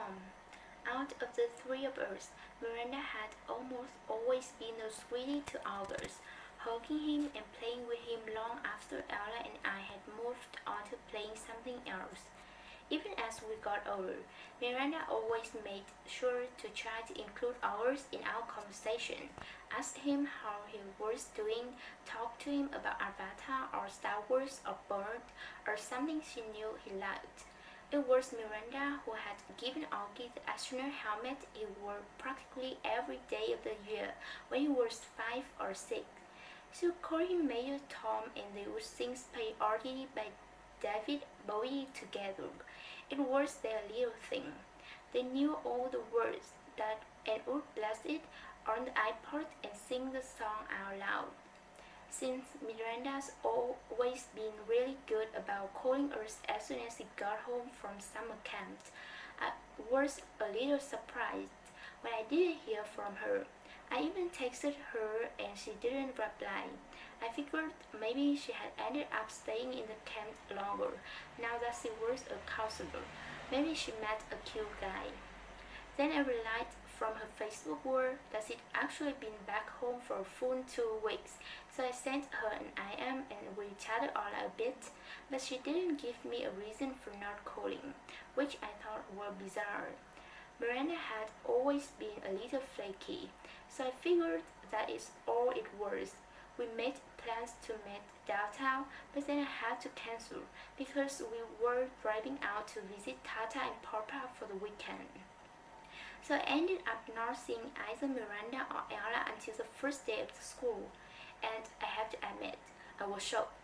Tom. Out of the three of us, Miranda had almost always been the sweetie to August, hugging him and playing with him long after Ella and I had moved on to playing something else. Even as we got older, Miranda always made sure to try to include ours in our conversation, ask him how he was doing, talk to him about Avatar or Star Wars or Bird or something she knew he liked. It was Miranda who had given Augie the astronaut helmet he wore practically every day of the year when he was 5 or 6. She would call him Major Tom and they would sing Space Oddity by David Bowie together. It was their little thing. They knew all the words that and would blast it on the iPod and sing the song out loud. Since Miranda's always been really good about calling us as soon as he got home from summer camp, I was a little surprised when I didn't hear from her. I even texted her and she didn't reply. I figured maybe she had ended up staying in the camp longer now that she was a counselor. Maybe she met a cute guy. Then I realized from her Facebook word that she'd actually been back home for a full 2 weeks, so I sent her an IM and we chatted all a bit, but she didn't give me a reason for not calling, which I thought were bizarre. Miranda had always been a little flaky, so I figured that is all it was. We made plans to meet downtown, but then I had to cancel because we were driving out to visit Tata and Papa for the weekend. So I ended up not seeing either Miranda or Ella until the first day of the school, and I have to admit, I was shocked.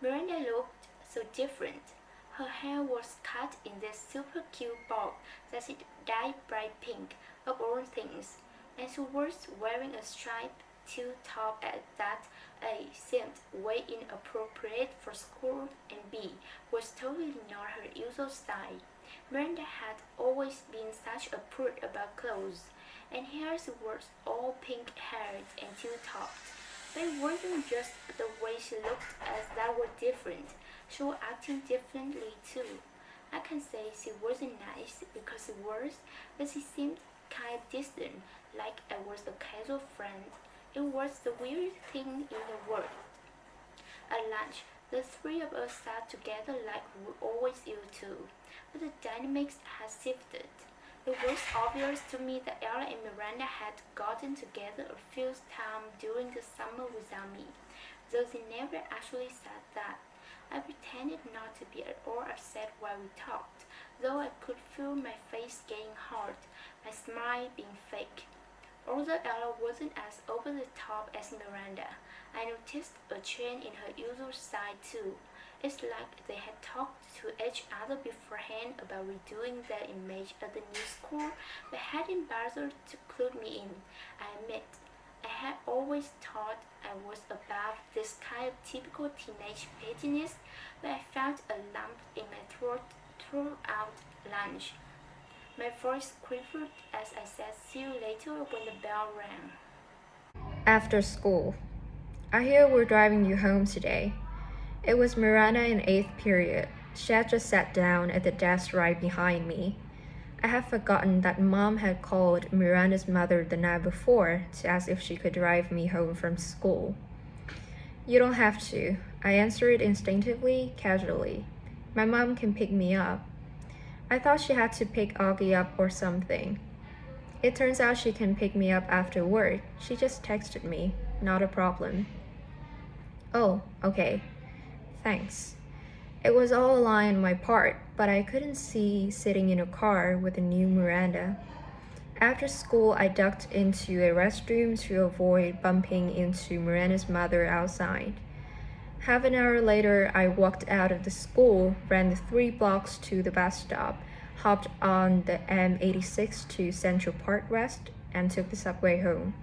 Miranda looked so different. Her hair was cut in this super cute bob that she dyed bright pink, of all things, and she was wearing a striped teal top that A seemed way inappropriate for school and B was totally not her usual style. Miranda had always been such a prude about clothes, and here she was all pink-haired and teal-topped. But it wasn't just the way she looked as that was different. She was acting differently too. I can say she wasn't nice because she was, but she seemed kind of distant, like I was a casual friend. It was the weirdest thing in the world. At lunch, the three of us sat together like we always used to, but the dynamics had shifted. It was obvious to me that Ella and Miranda had gotten together a few times during the summer without me, though they never actually said that. I pretended not to be at all upset while we talked, though I could feel my face getting hard, my smile being fake. Although Ella wasn't as over the top as Miranda, I noticed a change in her usual style too. It's like they had talked to each other beforehand about redoing their image at the new school, but hadn't bothered to include me in. I admit, I had always thought I was above this kind of typical teenage pettiness, but I felt a lump in my throat throughout lunch. My voice quivered as I said see you later when the bell rang. After school. I hear we're driving you home today. It was Miranda in 8th period. She had just sat down at the desk right behind me. I had forgotten that Mom had called Miranda's mother the night before to ask if she could drive me home from school. You don't have to, I answered instinctively, casually. My mom can pick me up. I thought she had to pick Augie up or something. It turns out she can pick me up after work. She just texted me. Not a problem. Oh, okay. Thanks. It was all a lie on my part, but I couldn't see sitting in a car with a new Miranda. After school, I ducked into a restroom to avoid bumping into Miranda's mother outside. Half an hour later, I walked out of the school, ran the 3 blocks to the bus stop, hopped on the M86 to Central Park West, and took the subway home.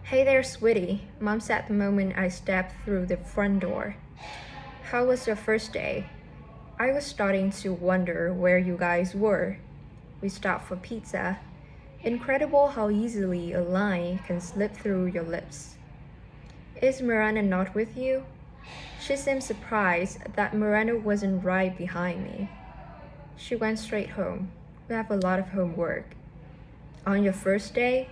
Hey there, sweetie, Mom said the moment I stepped through the front door. How was your first day? I was starting to wonder where you guys were. We stopped for pizza. Incredible how easily a lie can slip through your lips. Is Miranda not with you? She seemed surprised that Miranda wasn't right behind me. She went straight home. We have a lot of homework. On your first day?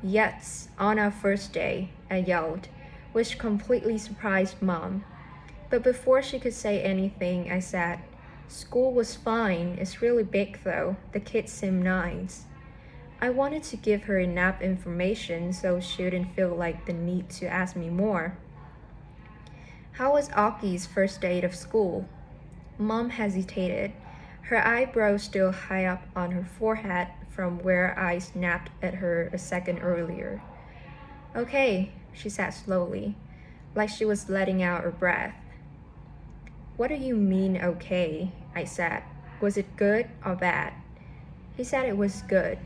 Yes, on our first day, I yelled, which completely surprised Mom. But before she could say anything, I said, "School was fine. It's really big though. The kids seem nice." I wanted to give her enough information so she wouldn't feel like the need to ask me more. How was Aki's first day of school? Mom hesitated, her eyebrows still high up on her forehead from where I snapped at her a second earlier. Okay, she said slowly, like she was letting out her breath. What do you mean, okay? I said. Was it good or bad? He said it was good.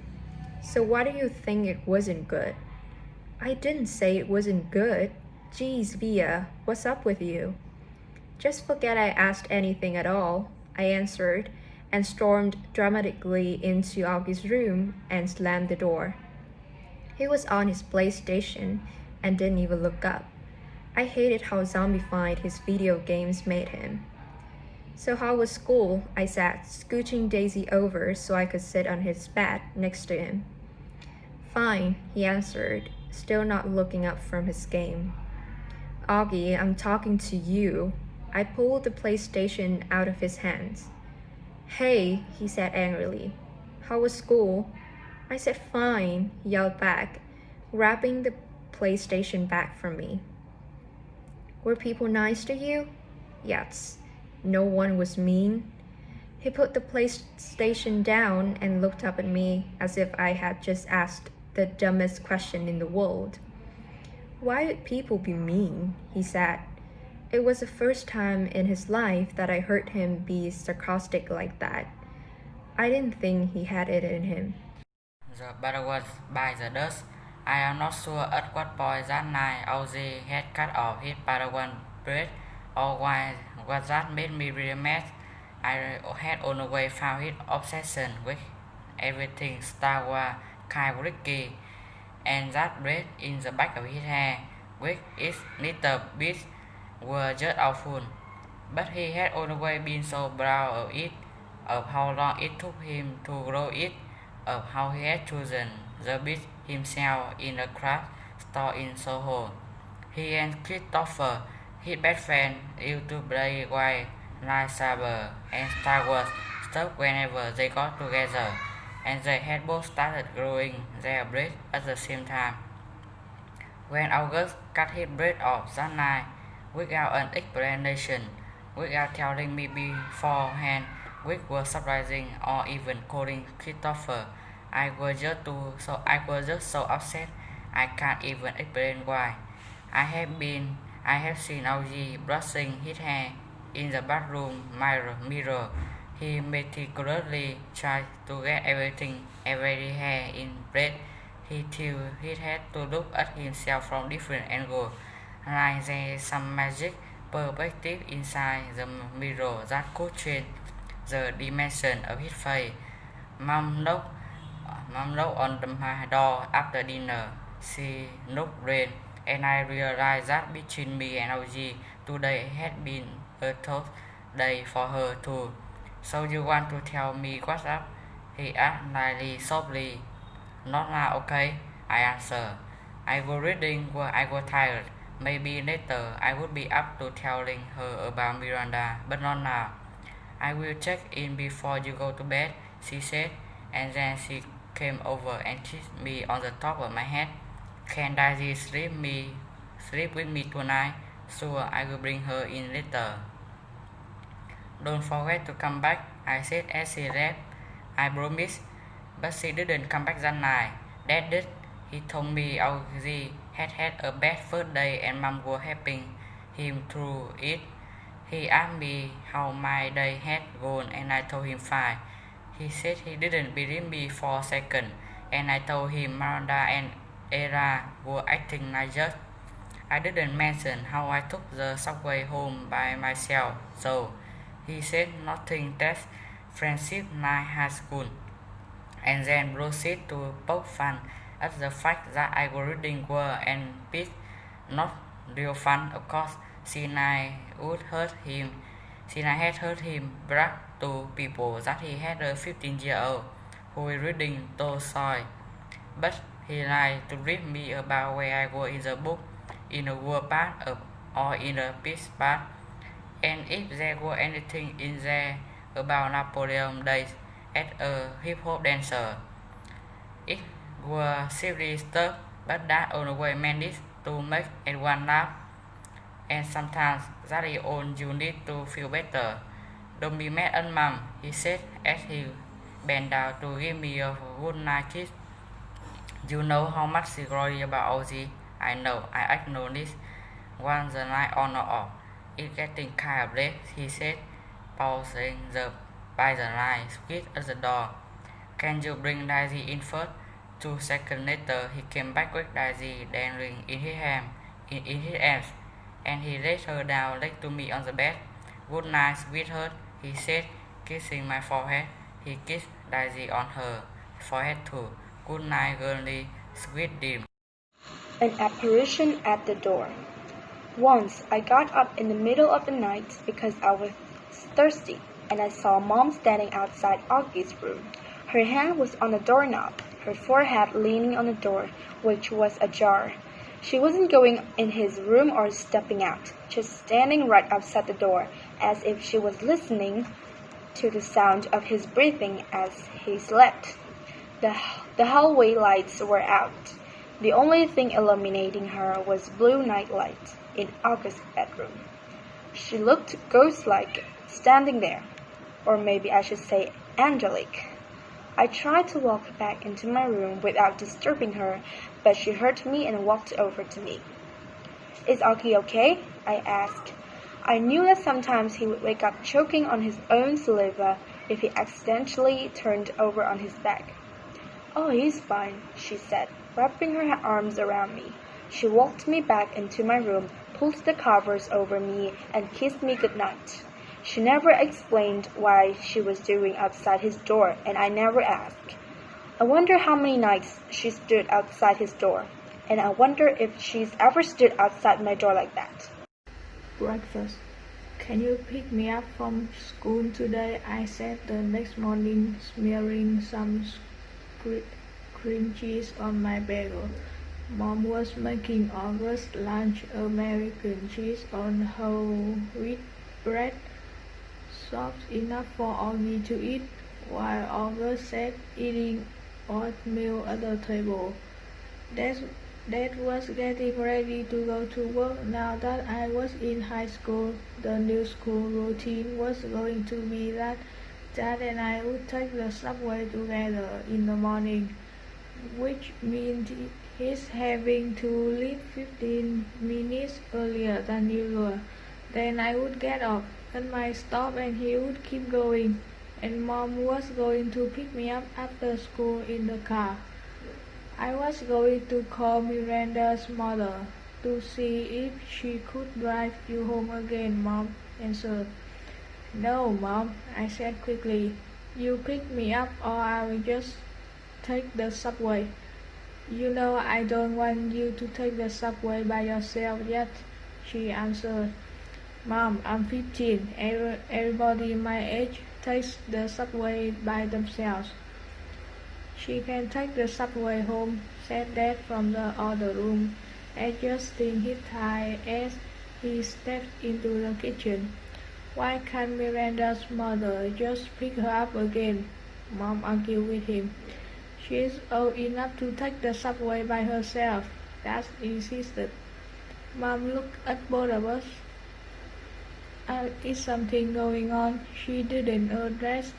So why do you think it wasn't good? I didn't say it wasn't good. Geez, Via, what's up with you? Just forget I asked anything at all, I answered, and stormed dramatically into Augie's room and slammed the door. He was on his PlayStation and didn't even look up. I hated how zombified his video games made him. So how was school? I said, scooching Daisy over so I could sit on his bed next to him. Fine, he answered, still not looking up from his game. Augie, I'm talking to you. I pulled the PlayStation out of his hands. Hey, he said angrily. How was school? I said fine, he yelled back, grabbing the PlayStation back from me. Were people nice to you? Yes. No one was mean. He put the PlayStation down and looked up at me as if I had just asked the dumbest question in the world. Why would people be mean? He said. It was the first time in his life that I heard him be sarcastic like that. I didn't think he had it in him. The battle was by the dust. I am not sure at what point that night Ozzy had cut off his Padawan breath or why was that made me really mad. I had on the way found his obsession with everything Star Wars kind of risky, and that breath in the back of his hair with its little bits were just awful. But he had always been so proud of it, of how long it took him to grow it, of how he had chosen the beat himself in a craft store in Soho. He and Christopher, his best friend, used to play wild lightsaber and Star Wars stuff whenever they got together, and they had both started growing their breath at the same time. When August cut his breath off that night, without an explanation, without telling me beforehand, which was surprising, or even calling Christopher, I was just so upset. I can't even explain why. I have seen Augie brushing his hair in the bathroom mirror. He meticulously tried to get every hair in place. He had to look at himself from different angles, like there's some magic perspective inside the mirror that could change the dimension of his face. Mom knocked on my door after dinner. She looked red, and I realized that between me and Augie, today had been a tough day for her too. So you want to tell me what's up? He asked lightly, softly. Not now, okay? I answered. I was reading where I was tired. Maybe later I would be up to telling her about Miranda, but not now. I will check in before you go to bed, she said, and then she came over and kissed me on the top of my head. Can Daisy sleep with me tonight? Sure, I will bring her in later. Don't forget to come back, I said as she left. I promised, but she didn't come back that night. Dad did. He told me Augie had a bad first day and Mom was helping him through it. He asked me how my day had gone and I told him fine. He said he didn't believe me for a second, and I told him Miranda and Era were acting like just. I didn't mention how I took the subway home by myself, so he said nothing that's friendship night high school, and then proceeded to poke fun at the fact that I was reading War and Peace. Not real fun, of course. Sinai had heard him brag to people that he had a 15-year-old. who is reading Tolstoy, but he liked to read me about where I was in the book, in the war part or in the peace part, and if there was anything in there about Napoleon days as a hip-hop dancer. It was serious stuff, but that always managed to make everyone laugh, and sometimes that is all you need to feel better. Don't be mad at Mom, he said as he bent down to give me a good night kiss. You know how much she worried about Ozzy. I know, I acknowledged once the night on or off. It's getting kind of late, he said, pausing by the line, squeezed at the door. Can you bring Daisy in first? 2 seconds later, he came back with Daisy dangling in his arms, and he laid her down next to me on the bed. Good night, sweetheart, he said, kissing my forehead. He kissed Daisy on her forehead too. Good night, girlie, sweet dream. An apparition at the door. Once I got up in the middle of the night because I was thirsty, and I saw Mom standing outside Augie's room. Her hand was on the doorknob, her forehead leaning on the door, which was ajar. She wasn't going in his room or stepping out, just standing right outside the door, as if she was listening to the sound of his breathing as he slept. The hallway lights were out. The only thing illuminating her was blue nightlight in August's bedroom. She looked ghost-like, standing there, or maybe I should say angelic. I tried to walk back into my room without disturbing her, but she heard me and walked over to me. Is Augie okay? I asked. I knew that sometimes he would wake up choking on his own saliva if he accidentally turned over on his back. Oh, he's fine, she said, wrapping her arms around me. She walked me back into my room, pulled the covers over me, and kissed me goodnight. She never explained why she was doing outside his door, and I never asked. I wonder how many nights she stood outside his door, and I wonder if she's ever stood outside my door like that. Breakfast. Can you pick me up from school today? I said the next morning, smearing some cream cheese on my bagel. Mom was making August lunch, American cheese on whole wheat bread, soft enough for Augie to eat, while August sat eating oatmeal at the table. Dad was getting ready to go to work. Now that I was in high school, the new school routine was going to be that Dad and I would take the subway together in the morning, which means he's having to leave 15 minutes earlier than usual. Then I would get off at my stop and he would keep going, and Mom was going to pick me up after school in the car. I was going to call Miranda's mother to see if she could drive you home again, Mom answered. No, Mom, I said quickly. You pick me up or I will just take the subway. You know I don't want you to take the subway by yourself yet, she answered. Mom, I'm 15. Everybody my age takes the subway by themselves. She can take the subway home, said Dad from the other room, adjusting his tie as he stepped into the kitchen. Why can't Miranda's mother just pick her up again? Mom argued with him. She's old enough to take the subway by herself, Dad insisted. Mom looked at both of us. Is something going on? She didn't address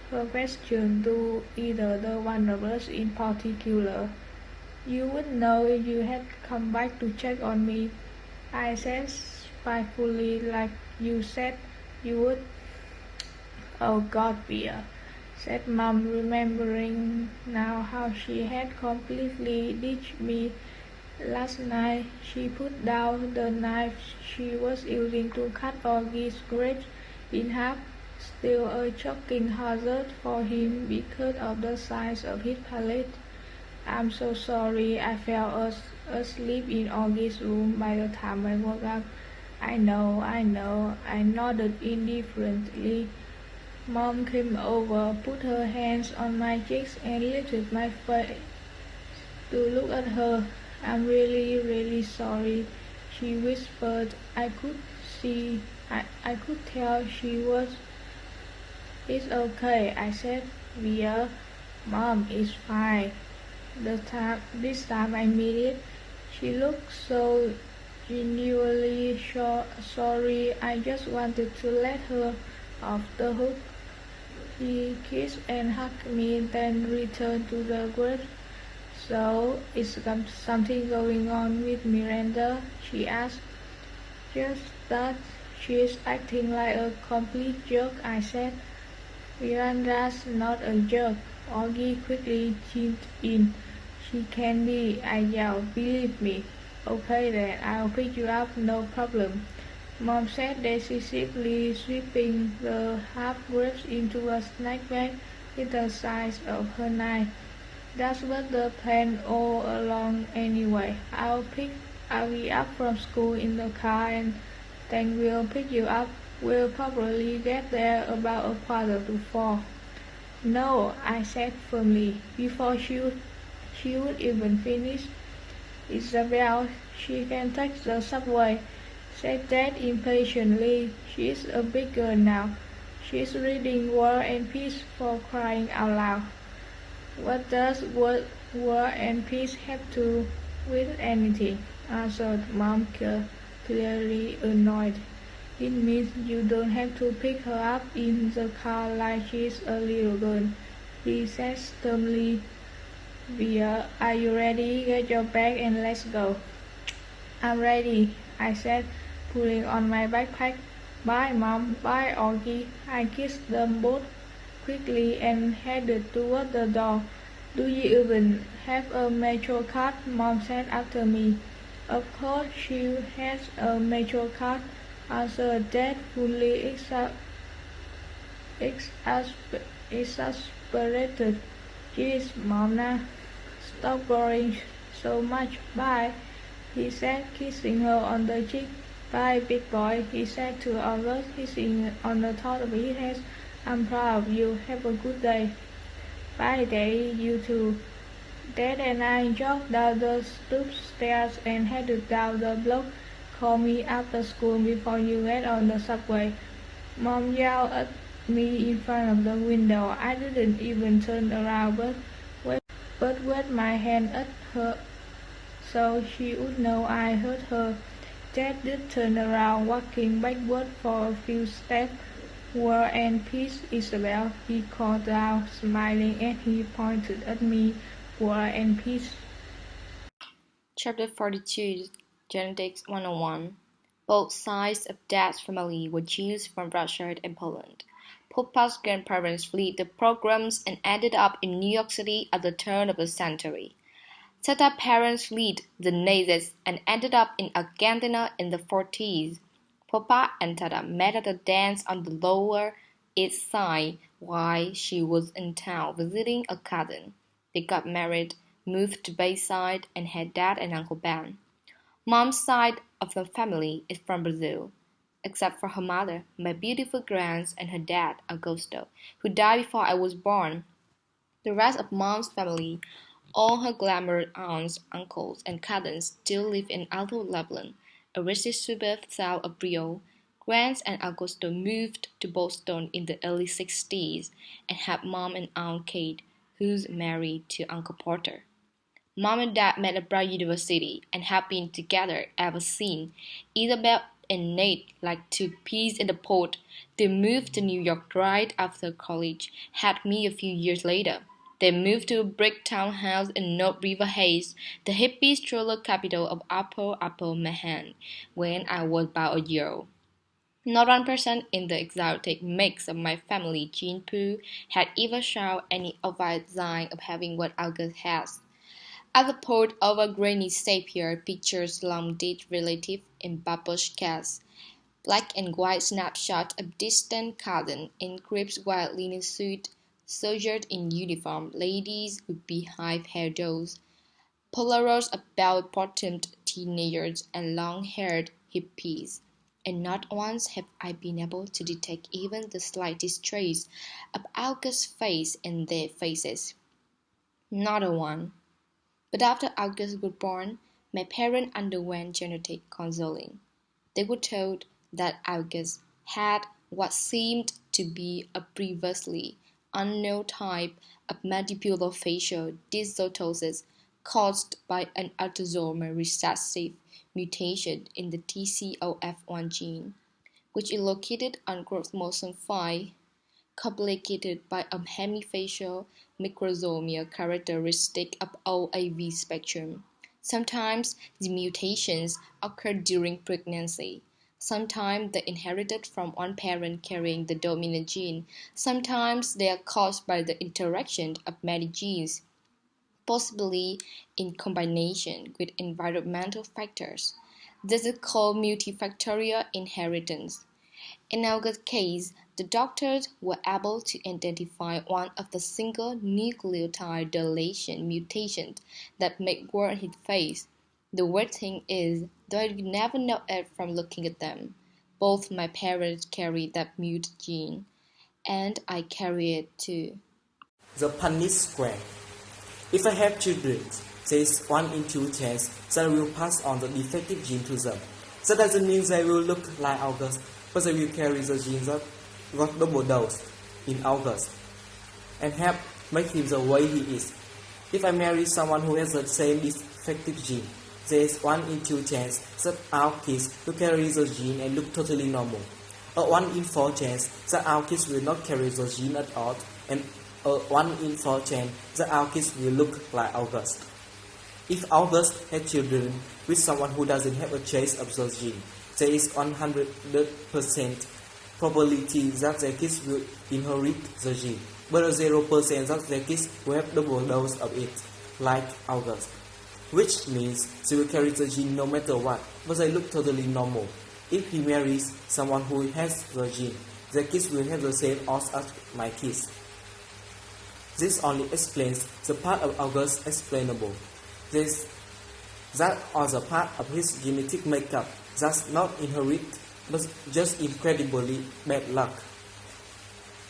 her question to either the one of us in particular. You would know if you had come back to check on me, I said spitefully, like you said you would. Oh God, Pia, said Mom, remembering now how she had completely ditched me last night. She put down the knife she was using to cut Augie's grapes in half, still a choking hazard for him because of the size of his palate. I'm so sorry. I fell asleep in Augie's room by the time I woke up. I know, I nodded indifferently. Mom came over, put her hands on my cheeks, and lifted my face to look at her. I'm really, really sorry, she whispered. I could tell she was. It's okay, I said. Mom is fine. This time I mean it. She looked so genuinely sorry. I just wanted to let her off the hook. She kissed and hugged me, then returned to the grave. So, is something going on with Miranda? She asked. Just that she's acting like a complete jerk, I said. Miranda's not a jerk. Augie quickly chimed in. She can be, I yelled. Believe me. Okay then, I'll pick you up, no problem. Mom said, decisively sweeping the half-grapes into a snack bag with the size of her knife. That's what the plan all along anyway. I'll pick Augie up from school in the car and then we'll pick you up. We'll probably get there about 3:45. No, I said firmly, before she would even finish. Isabel, she can take the subway, said Dad impatiently. She's a big girl now. She's reading War and Peace, for crying out loud. What does War and Peace have to with anything? Answered Mom, clearly annoyed. It means you don't have to pick her up in the car like she's a little girl, he said sternly. Are you ready? Get your bag and let's go. I'm ready, I said, pulling on my backpack. Bye, Mom. Bye, Augie. I kissed them both quickly and headed toward the door. Do you even have a Metro card? Mom said after me. Of course she has a Metro card, answered Dad, fully exasperated. Geez, Mona, stop worrying so much. Bye, he said, kissing her on the cheek. Bye, big boy, he said to August, kissing on the top of his head. I'm proud of you. Have a good day. Bye, Daddy. You too. Dad and I jogged down the stoop stairs and headed down the block. Call me after school before you get on the subway. Mom yelled at me in front of the window. I didn't even turn around but waved my hand at her so she would know I heard her. Dad did turn around, walking backward for a few steps. War and Peace, Isabel, he called out, smiling, and he pointed at me. War and Peace. Chapter 42 Genetics 101. Both sides of Dad's family were Jews from Russia and Poland. Papa's grandparents fled the pogroms and ended up in New York City at the turn of the century. Tata's parents fled the Nazis and ended up in Argentina in the 40s. Papa and Tata met at a dance on the Lower East Side while she was in town visiting a cousin. They got married, moved to Bayside, and had Dad and Uncle Ben. Mom's side of the family is from Brazil, except for her mother, my beautiful grands, and her dad, Augusto, who died before I was born. The rest of Mom's family, all her glamour aunts, uncles, and cousins, still live in Alto Lebanon, a rich suburb south of Rio. Grant and Augusto moved to Boston in the early 60s and had Mom and Aunt Kate, who's married to Uncle Porter. Mom and Dad met at Brown University and have been together ever since. Isabel and Nate, like two peas in a pod, they moved to New York right after college, had me a few years later. They moved to a brick townhouse in North River Heights, the hippie stroller capital of Upper Manhattan, when I was about a year old. Not one person in the exotic mix of my family gene pool had ever shown any obvious sign of having what August has. At the port of a grainy sapphire pictures long-dead relative in babushkas, black and white snapshots of distant cousins in crisp white linen suits, soldiers in uniform, ladies with beehive hairdos, Polaroids of bell-bottomed teenagers and long-haired hippies, and not once have I been able to detect even the slightest trace of August's face in their faces. Not a one. But after August was born, my parents underwent genetic counseling. They were told that August had what seemed to be a previously unknown type of mandibulofacial dysostosis caused by an autosomal recessive mutation in the TCOF1 gene, which is located on chromosome 5, complicated by a hemifacial microsomia characteristic of OAV spectrum. Sometimes the mutations occur during pregnancy. Sometimes they are inherited from one parent carrying the dominant gene. Sometimes they are caused by the interaction of many genes, possibly in combination with environmental factors. This is called multifactorial inheritance. In August's case, the doctors were able to identify one of the single nucleotide deletion mutations that make work his face. The weird thing is, though you never know it from looking at them, both my parents carry that mutant gene, and I carry it too. The Punnett square. If I have children, there is 1 in 2 chance that I will pass on the defective gene to them. That doesn't mean they will look like August, but they will carry the gene that got double dose in August and help make him the way he is. If I marry someone who has the same defective gene, there is 1 in 2 chance that our kids will carry the gene and look totally normal. A 1 in 4 chance that our kids will not carry the gene at all, and a 1 in 4 chance that our kids will look like August. If August had children with someone who doesn't have a trace of the gene, there is 100% probability that their kids will inherit the gene, but a 0% that their kids will have double dose of it, like August. Which means they will carry the gene no matter what, but they look totally normal. If he marries someone who has the gene, their kids will have the same odds as my kids. This only explains the part of August explainable. That other part of his genetic makeup that's not inherit, but just incredibly bad luck.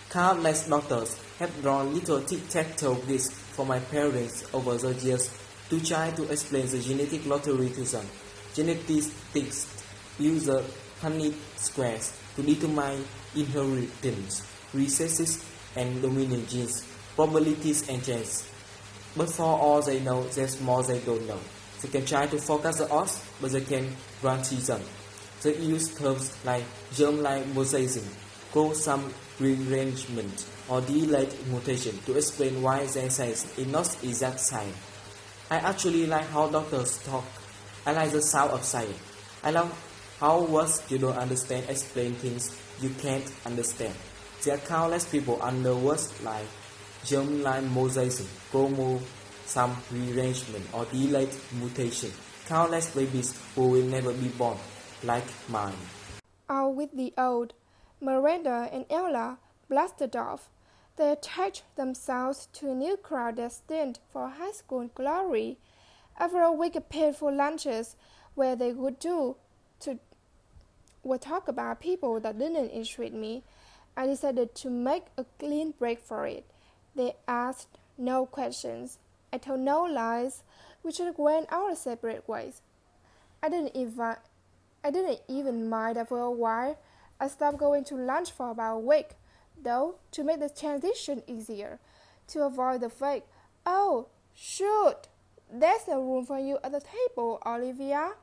Countless doctors have drawn little tic-tac-toe quizzes for my parents over the years to try to explain the genetic lottery to them. Geneticists use the Punnett squares to determine inheritance, recessive and dominant genes, probabilities and chances. But for all they know, there's more they don't know. They can try to forecast the odds, but they can't guarantee them. They use terms like germline mosaicism, chromosome rearrangement, or delayed mutation to explain why their science is not exact science. I actually like how doctors talk. I like the sound of science. I love how words you don't understand explain things you can't understand. There are countless people under words like germline mosaicism, chromosome rearrangement, or delayed mutation. Countless babies who will never be born, like mine. Out with the old, Miranda and Ella blasted off. They attached themselves to a new crowd destined for high school glory. After a week of painful lunches where they would talk about people that didn't interest me, I decided to make a clean break for it. They asked no questions. I told no lies. We just went our separate ways. I didn't even mind after a while. I stopped going to lunch for about a week, though, to make the transition easier, to avoid the fake, "Oh, shoot, there's no room for you at the table, Olivia."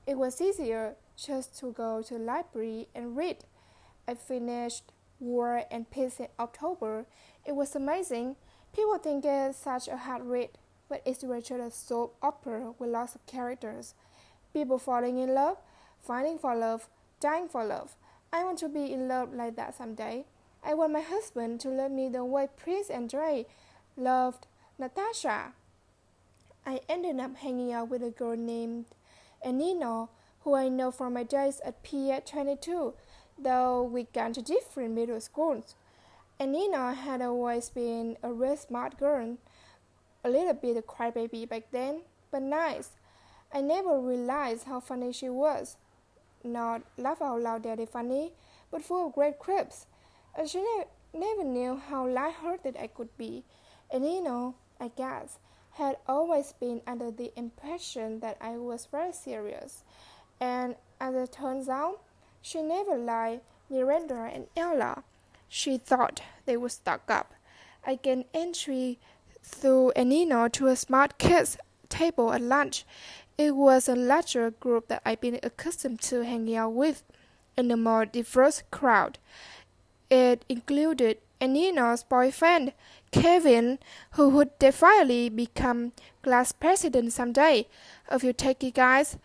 It was easier just to go to the library and read. I finished War and Peace in October. It was amazing. People think it's such a hard read, but it's really a soap opera with lots of characters. People falling in love, fighting for love, dying for love. I want to be in love like that someday. I want my husband to love me the way Prince Andrei loved Natasha. I ended up hanging out with a girl named Anina, who I know from my days at Pier 22, though we got to different middle schools. Anina had always been a real smart girl, a little bit a crybaby back then, but nice. I never realized how funny she was. not laugh out loud daddy funny, but full of great quips. She never knew how light-hearted I could be, and I guess, had always been under the impression that I was very serious. And as it turns out, she never liked Miranda and Ella. She thought they were stuck up. I gained entry through Enino to a smart kids table at lunch. It was a larger group that I'd been accustomed to hanging out with, in a more diverse crowd. It included Enino's boyfriend, Kevin, who would definitely become class president someday, a few techie guys,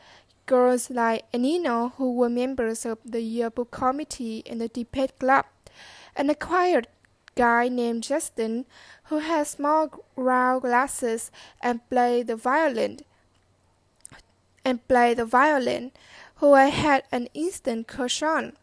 girls like Enino who were members of the yearbook committee and the debate club, and a quiet guy named Justin who had small round glasses and played the violin, who I had an instant crush on.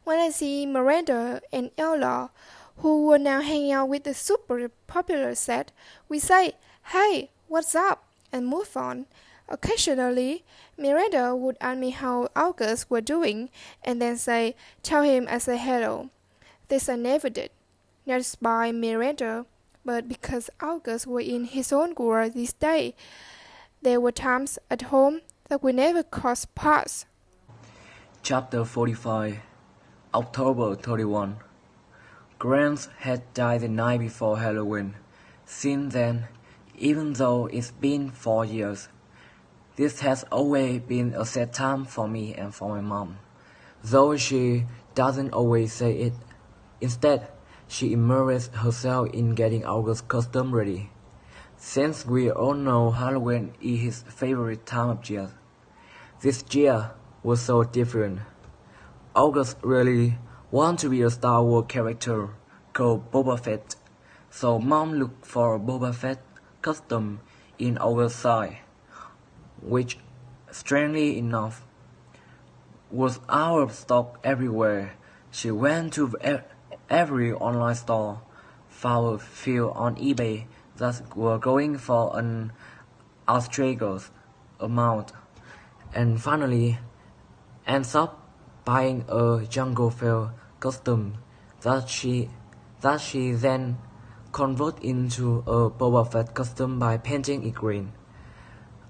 When I see Miranda and Ella, who were now hanging out with the super popular set, we say, "Hey, what's up?" and move on. Occasionally, Miranda would ask me how August were doing, and then say, "Tell him I say hello." This I never did, not by Miranda, but because August was in his own world this day. There were times at home that we never crossed paths. Chapter 45, October 31. Grant had died the night before Halloween. Since then, even though it's been 4 years, this has always been a sad time for me and for my mom, though she doesn't always say it. Instead, she immersed herself in getting August's costume ready. Since we all know Halloween is his favorite time of year, this year was so different. August really wanted to be a Star Wars character called Boba Fett, so Mom looked for a Boba Fett costume in August's size, which, strangely enough, was out of stock everywhere. She went to every online store, found a few on eBay that were going for an outrageous amount, and finally ends up buying a Jungle Fell costume that she then converted into a Boba Fett costume by painting it green.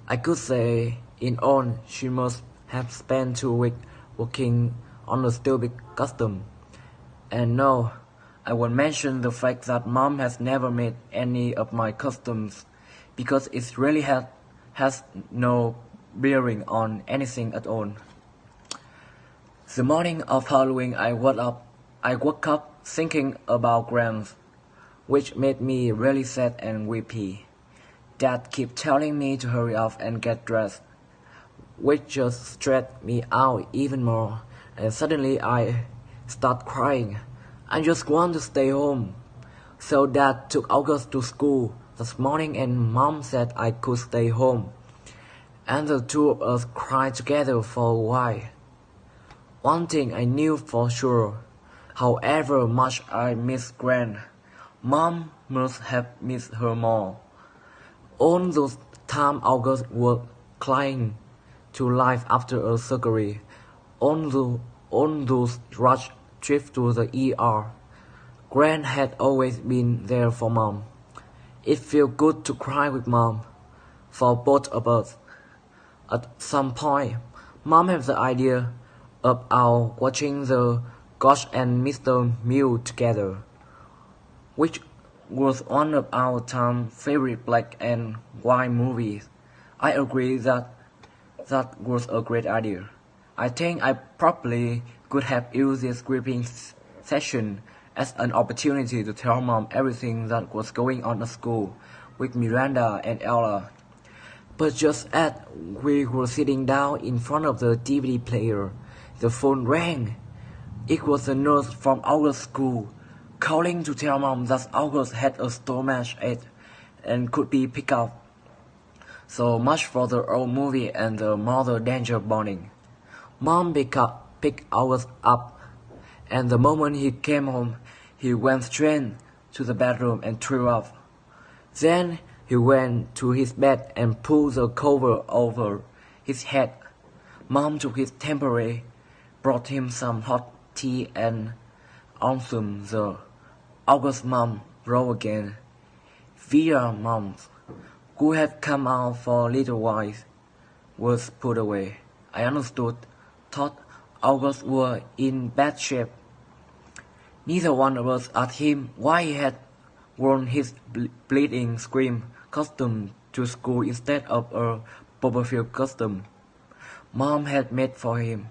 I could say, in all, she must have spent 2 weeks working on the stupid costume. And no, I won't mention the fact that Mom has never made any of my costumes, because it really has no bearing on anything at all. The morning of Halloween, I woke up thinking about Grant, which made me really sad and weepy. Dad kept telling me to hurry up and get dressed, which just stressed me out even more, and suddenly I start crying. I just want to stay home. So Dad took August to school this morning and Mom said I could stay home. And the two of us cried together for a while. One thing I knew for sure, however much I missed Grant, Mom must have missed her more. All those time August was clinging to life after a surgery, all those rushed trips to the ER. Grant had always been there for Mom. It felt good to cry with Mom, for both of us. At some point, Mom had the idea of our watching the Ghost and Mr. Mew together, which was one of our time favorite black and white movies. I agree that was a great idea. I think I probably could have used this gripping session as an opportunity to tell Mom everything that was going on at school with Miranda and Ella. But just as we were sitting down in front of the DVD player, the phone rang. It was a nurse from our school, calling to tell Mom that August had a stomach ache and could be picked up. So much for the old movie and the mother danger bonding. Mom picked August up, and the moment he came home, he went straight to the bedroom and threw up. Then he went to his bed and pulled the cover over his head. Mom took his temporary brought him some hot tea and awesome the August's mom rose again. Vera's mom, who had come out for a little while, was put away. I understood, thought August were in bad shape. Neither one of us asked him why he had worn his bleeding scream costume to school instead of a Copperfield costume Mom had made for him.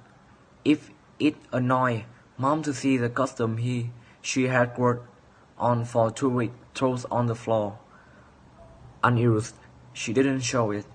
If it annoyed Mom to see the costume she had worked on for 2 weeks thrown on the floor, unused, she didn't show it.